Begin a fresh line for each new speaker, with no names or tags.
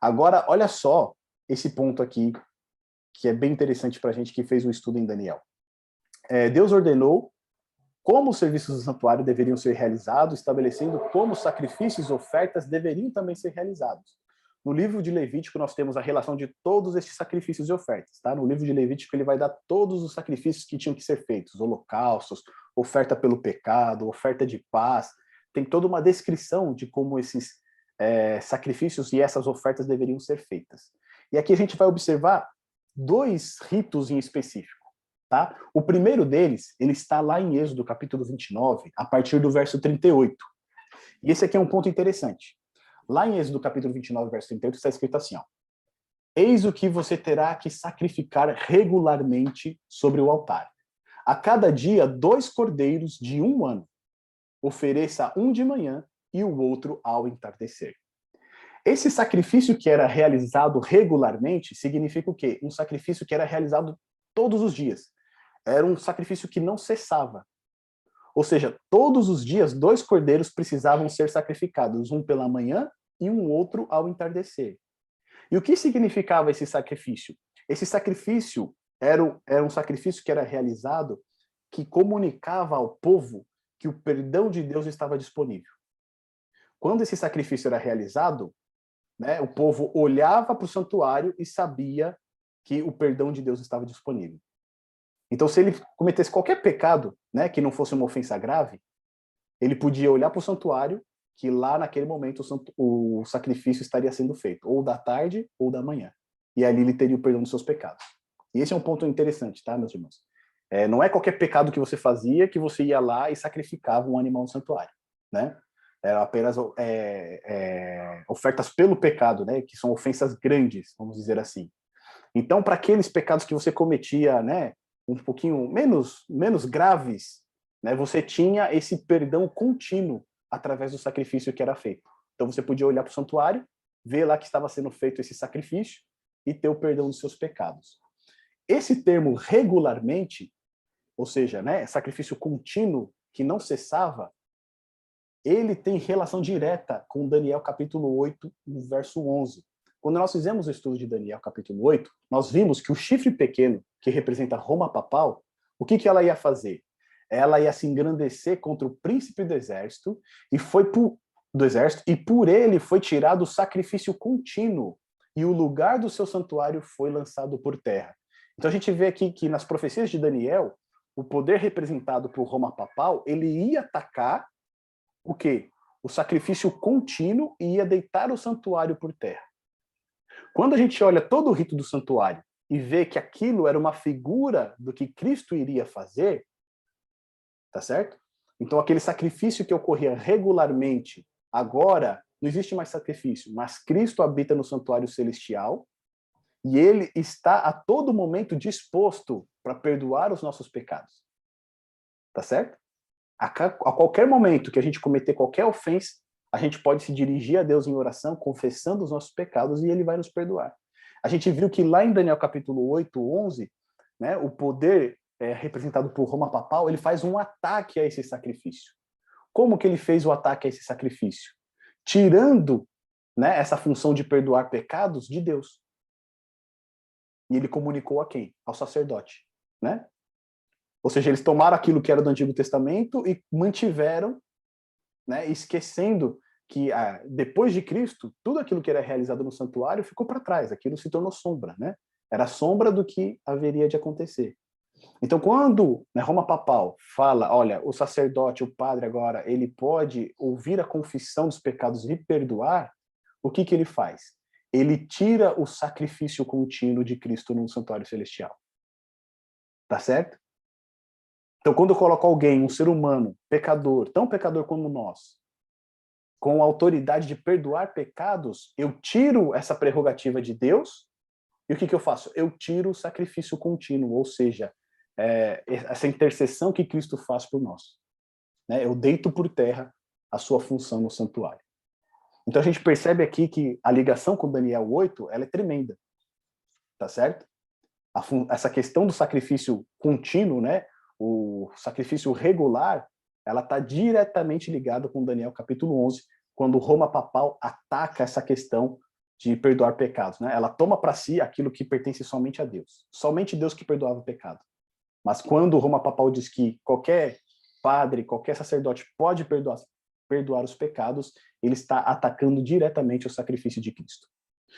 Agora, olha só esse ponto aqui, que é bem interessante para a gente que fez o estudo em Daniel. Deus ordenou como os serviços do santuário deveriam ser realizados, estabelecendo como os sacrifícios e ofertas deveriam também ser realizados. No livro de Levítico, nós temos a relação de todos estes sacrifícios e ofertas. Tá? No livro de Levítico, ele vai dar todos os sacrifícios que tinham que ser feitos, holocaustos, oferta pelo pecado, oferta de paz. Tem toda uma descrição de como esses sacrifícios e essas ofertas deveriam ser feitas. E aqui a gente vai observar dois ritos em específico. Tá? O primeiro deles, ele está lá em Êxodo, capítulo 29, a partir do verso 38. E esse aqui é um ponto interessante. Lá em Êxodo, capítulo 29, verso 38, está escrito assim, ó, eis o que você terá que sacrificar regularmente sobre o altar. A cada dia, 2 cordeiros de 1 ano. Ofereça um de manhã e o outro ao entardecer. Esse sacrifício que era realizado regularmente significa o quê? Um sacrifício que era realizado todos os dias. Era um sacrifício que não cessava. Ou seja, todos os dias, 2 cordeiros precisavam ser sacrificados, um pela manhã e um outro ao entardecer. E o que significava esse sacrifício? Esse sacrifício era um sacrifício que era realizado, que comunicava ao povo que o perdão de Deus estava disponível. Quando esse sacrifício era realizado, né, o povo olhava para o santuário e sabia que o perdão de Deus estava disponível. Então, se ele cometesse qualquer pecado, né, que não fosse uma ofensa grave, ele podia olhar para o santuário, que lá naquele momento o sacrifício estaria sendo feito, ou da tarde ou da manhã. E ali ele teria o perdão dos seus pecados. E esse é um ponto interessante, tá, meus irmãos? Não é qualquer pecado que você fazia que você ia lá e sacrificava um animal no santuário, né? Eram apenas ofertas pelo pecado, né, que são ofensas grandes, vamos dizer assim. Então, para aqueles pecados que você cometia, né, um pouquinho menos graves, né, você tinha esse perdão contínuo através do sacrifício que era feito. Então você podia olhar para o santuário, ver lá que estava sendo feito esse sacrifício e ter o perdão dos seus pecados. Esse termo regularmente, ou seja, né, sacrifício contínuo que não cessava, ele tem relação direta com Daniel capítulo 8, no verso 11. Quando nós fizemos o estudo de Daniel capítulo 8, nós vimos que o chifre pequeno, que representa Roma papal, o que ela ia fazer? Ela ia se engrandecer contra o príncipe do exército, e por ele foi tirado o sacrifício contínuo, e o lugar do seu santuário foi lançado por terra. Então a gente vê aqui que nas profecias de Daniel, o poder representado por Roma papal, ele ia atacar o quê? O sacrifício contínuo e ia deitar o santuário por terra. Quando a gente olha todo o rito do santuário e vê que aquilo era uma figura do que Cristo iria fazer, tá certo? Então aquele sacrifício que ocorria regularmente, agora não existe mais sacrifício, mas Cristo habita no santuário celestial e ele está a todo momento disposto para perdoar os nossos pecados. Tá certo? A qualquer momento que a gente cometer qualquer ofensa, a gente pode se dirigir a Deus em oração, confessando os nossos pecados, e ele vai nos perdoar. A gente viu que lá em Daniel capítulo 8, 11, né, o poder representado por Roma papal, ele faz um ataque a esse sacrifício. Como que ele fez o ataque a esse sacrifício? Tirando, né, essa função de perdoar pecados de Deus. E ele comunicou a quem? Ao sacerdote, né? Ou seja, eles tomaram aquilo que era do Antigo Testamento e mantiveram, né, esquecendo que depois de Cristo, tudo aquilo que era realizado no santuário ficou para trás, aquilo se tornou sombra, né? Era sombra do que haveria de acontecer. Então, quando, né, Roma papal fala, olha, o sacerdote, o padre agora, ele pode ouvir a confissão dos pecados e perdoar, o que ele faz? Ele tira o sacrifício contínuo de Cristo no santuário celestial. Tá certo? Então, quando eu coloco alguém, um ser humano, pecador, tão pecador como nós, com a autoridade de perdoar pecados, eu tiro essa prerrogativa de Deus, e o que eu faço? Eu tiro o sacrifício contínuo, ou seja, essa intercessão que Cristo faz por nós. Né? Eu deito por terra a sua função no santuário. Então a gente percebe aqui que a ligação com Daniel 8, ela é tremenda. Tá certo? Essa questão do sacrifício contínuo, né? O sacrifício regular, ela está diretamente ligada com Daniel capítulo 11, quando Roma papal ataca essa questão de perdoar pecados, né? Ela toma para si aquilo que pertence somente a Deus. Somente Deus que perdoava o pecado. Mas quando o Roma Papal diz que qualquer padre, qualquer sacerdote pode perdoar os pecados, ele está atacando diretamente o sacrifício de Cristo.